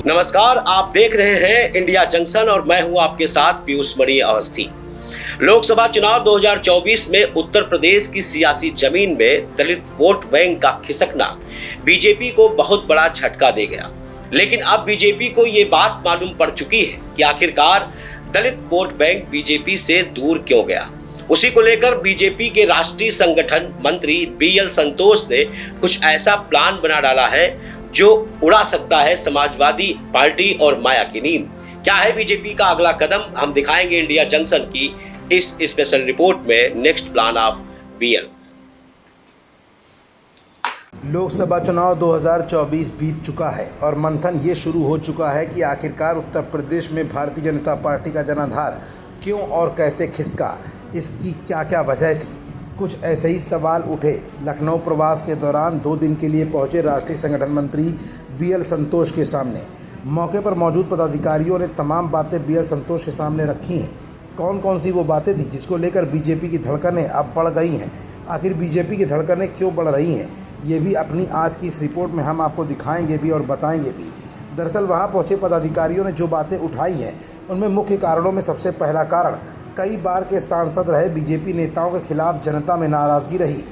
नमस्कार, आप देख रहे हैं इंडिया जंक्शन और मैं हूं आपके साथ पीयूष मणि अवस्थी। लोकसभा चुनाव 2024 में उत्तर प्रदेश की सियासी जमीन में दलित वोट बैंक का खिसकना बीजेपी को बहुत बड़ा झटका दे गया। लेकिन अब बीजेपी को ये बात मालूम पड़ चुकी है कि आखिरकार दलित वोट बैंक बीजेपी से दूर क्यों गया। उसी को लेकर बीजेपी के राष्ट्रीय संगठन मंत्री BL संतोष ने कुछ ऐसा प्लान बना डाला है जो उड़ा सकता है समाजवादी पार्टी और माया की नींद। क्या है बीजेपी का अगला कदम, हम दिखाएंगे इंडिया जंक्शन की इस स्पेशल रिपोर्ट में। Next plan of BL। Lok Sabha चुनाव 2024 बीत चुका है और मंथन ये शुरू हो चुका है कि आखिरकार उत्तर प्रदेश में भारतीय जनता पार्टी का जनाधार क्यों और कैसे खिसका, इसकी क्या क्या वजह थी। कुछ ऐसे ही सवाल उठे। लखनऊ प्रवास के दौरान 2 दिन के लिए पहुंचे राष्ट्रीय संगठन मंत्री BL संतोष के सामने। मौके पर मौजूद पदाधिकारियों ने तमाम बातें BL संतोष के सामने रखी हैं। कौन कौन सी वो बातें थी जिसको लेकर बीजेपी की धड़कनें अब बढ़ गई हैं। आखिर बीजेपी की धड़कनें क्यों बढ़ रही हैं, ये भी अपनी आज की इस रिपोर्ट में हम आपको दिखाएंगे भी और बताएंगे भी। दरअसल वहाँ पहुँचे पदाधिकारियों ने जो बातें उठाई हैं उनमें मुख्य कारणों में सबसे पहला कारण कई बार के सांसद रहे बीजेपी नेताओं के खिलाफ जनता में नाराज़गी रही।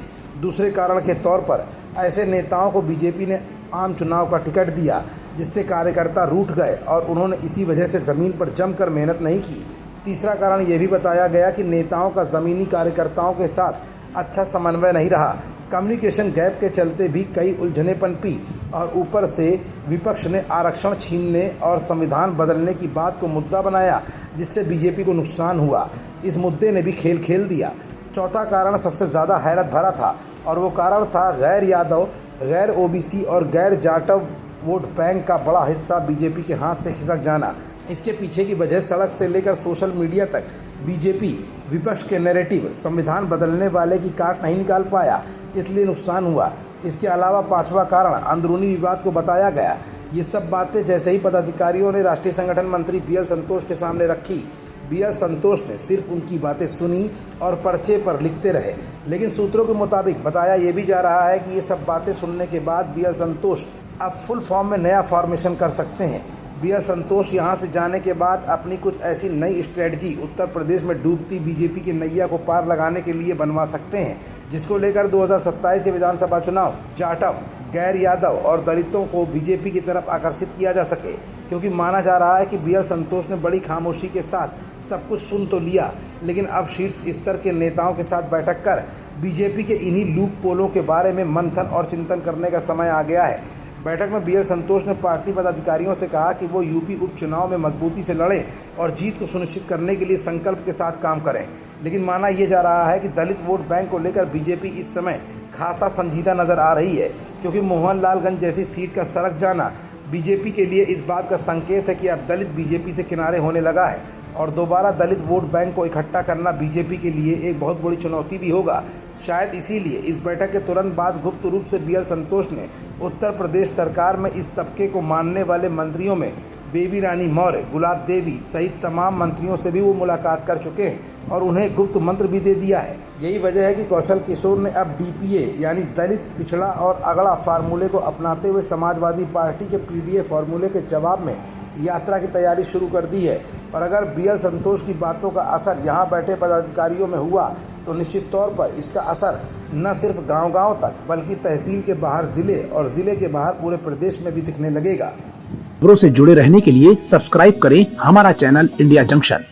दूसरे कारण के तौर पर ऐसे नेताओं को बीजेपी ने आम चुनाव का टिकट दिया जिससे कार्यकर्ता रूठ गए और उन्होंने इसी वजह से ज़मीन पर जमकर मेहनत नहीं की। तीसरा कारण ये भी बताया गया कि नेताओं का ज़मीनी कार्यकर्ताओं के साथ अच्छा समन्वय नहीं रहा। कम्युनिकेशन गैप के चलते भी कई उलझनें पनपी और ऊपर से विपक्ष ने आरक्षण छीनने और संविधान बदलने की बात को मुद्दा बनाया जिससे बीजेपी को नुकसान हुआ। इस मुद्दे ने भी खेल खेल दिया। चौथा कारण सबसे ज़्यादा हैरत भरा था और वो कारण था गैर यादव, गैर OBC और गैर जाटव वोट बैंक का बड़ा हिस्सा बीजेपी के हाथ से खिसक जाना। इसके पीछे की वजह सड़क से लेकर सोशल मीडिया तक बीजेपी विपक्ष के नैरेटिव संविधान बदलने वाले की काट नहीं निकाल पाया, इसलिए नुकसान हुआ। इसके अलावा पांचवा कारण अंदरूनी विवाद को बताया गया। ये सब बातें जैसे ही पदाधिकारियों ने राष्ट्रीय संगठन मंत्री BL संतोष के सामने रखी, BL संतोष ने सिर्फ उनकी बातें सुनी और पर्चे पर लिखते रहे। लेकिन सूत्रों के मुताबिक बताया ये भी जा रहा है कि ये सब बातें सुनने के बाद BL संतोष अब फुल फॉर्म में नया फॉर्मेशन कर सकते हैं। BL संतोष यहाँ से जाने के बाद अपनी कुछ ऐसी नई स्ट्रेटजी उत्तर प्रदेश में डूबती बीजेपी की नैया को पार लगाने के लिए बनवा सकते हैं, जिसको लेकर 2027 के विधानसभा चुनाव जाटव, गैर यादव और दलितों को बीजेपी की तरफ आकर्षित किया जा सके। क्योंकि माना जा रहा है कि BL संतोष ने बड़ी खामोशी के साथ सब कुछ सुन तो लिया, लेकिन अब शीर्ष स्तर के नेताओं के साथ बैठक कर बीजेपी के इन्हीं लूप पोलों के बारे में मंथन और चिंतन करने का समय आ गया है। बैठक में BL संतोष ने पार्टी पदाधिकारियों से कहा कि वो यूपी उपचुनाव में मजबूती से लड़ें और जीत को सुनिश्चित करने के लिए संकल्प के साथ काम करें। लेकिन माना यह जा रहा है कि दलित वोट बैंक को लेकर बीजेपी इस समय खासा संजीदा नजर आ रही है, क्योंकि मोहनलालगंज जैसी सीट का सरक जाना बीजेपी के लिए इस बात का संकेत है कि अब दलित बीजेपी से किनारे होने लगा है और दोबारा दलित वोट बैंक को इकट्ठा करना बीजेपी के लिए एक बहुत बड़ी चुनौती भी होगा। शायद इसीलिए इस बैठक के तुरंत बाद गुप्त रूप से BL संतोष ने उत्तर प्रदेश सरकार में इस तबके को मानने वाले मंत्रियों में बेबी रानी मौर्य, गुलाब देवी सहित तमाम मंत्रियों से भी वो मुलाकात कर चुके हैं और उन्हें गुप्त मंत्र भी दे दिया है। यही वजह है कि कौशल किशोर ने अब DPA यानी दलित, पिछड़ा और अगड़ा फार्मूले को अपनाते हुए समाजवादी पार्टी के PDA फार्मूले के जवाब में यात्रा की तैयारी शुरू कर दी है। और अगर BL संतोष की बातों का असर यहाँ बैठे पदाधिकारियों में हुआ तो निश्चित तौर पर इसका असर न सिर्फ गांव-गांव तक बल्कि तहसील के बाहर जिले और जिले के बाहर पूरे प्रदेश में भी दिखने लगेगा। खबरों से जुड़े रहने के लिए सब्सक्राइब करें हमारा चैनल इंडिया जंक्शन।